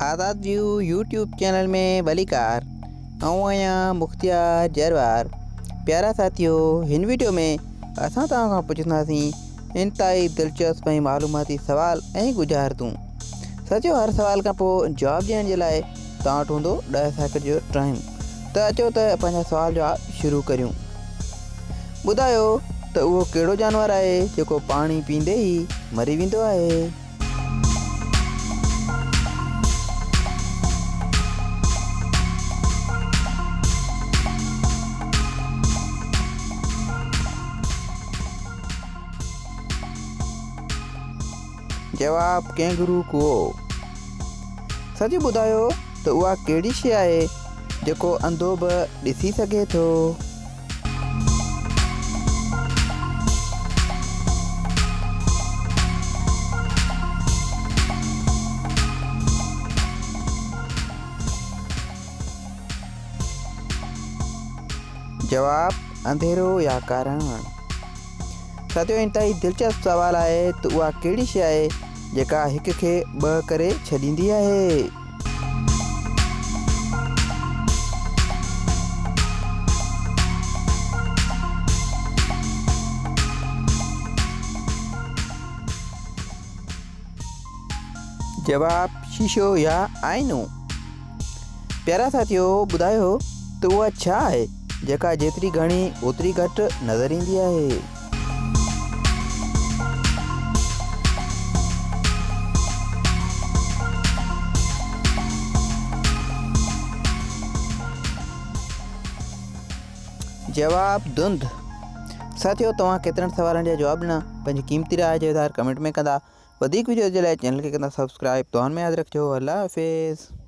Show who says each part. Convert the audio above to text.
Speaker 1: आज़ाद view YouTube channel में भलीकार आऊं आहियां मुख्तियार जरवार। प्यारा साथियों, हिन वीडियो में असां तव्हां खां पुछंदासीं इंतहाई दिलचस्प ऐं मालूमाती सवाल ऐं गुज़ारितूं। सचो हर सवाल खां पोइ जवाबु ॾियण जे लाइ तव्हां वटि हूंदो 10 सेकंड जो टाइम। त अचो त पंहिंजा सवाल जवाब शुरू करियूं। ॿुधायो त उहो कहिड़ो जानवर आहे जेको पाणी पींदे ई मरी वेंदो आहे? जवाब कैंगरू कुओ। सच ॿुधायो त उहा कहिड़ी शइ आहे जेको अंधो बि ॾिसी सघे थो? जवाब अंधेरो या कारण। साथियों, इंतहाई दिलचस्प सवाल आहे त उहा कहिड़ी शइ आहे जेका हिक खे ॿ करे छॾींदी आहे? जवाब शीशो या आईनो। प्यारा साथियों, ॿुधायो त उहा छा आहे जेका जेतिरी घणी ओतिरी घटि नज़र ईंदी आहे? जवाब धुंध। साथियों, तव्हां केतिरनि सवालनि जा जवाब ॾिना पंहिंजी क़ीमती राय जो इज़हार कमेंट में कंदा। वधीक वीडियो जे लाइ चैनल खे कंदा सब्सक्राइब। तव्हां में यादि रखिजो। अल्लाह हाफ़िज़।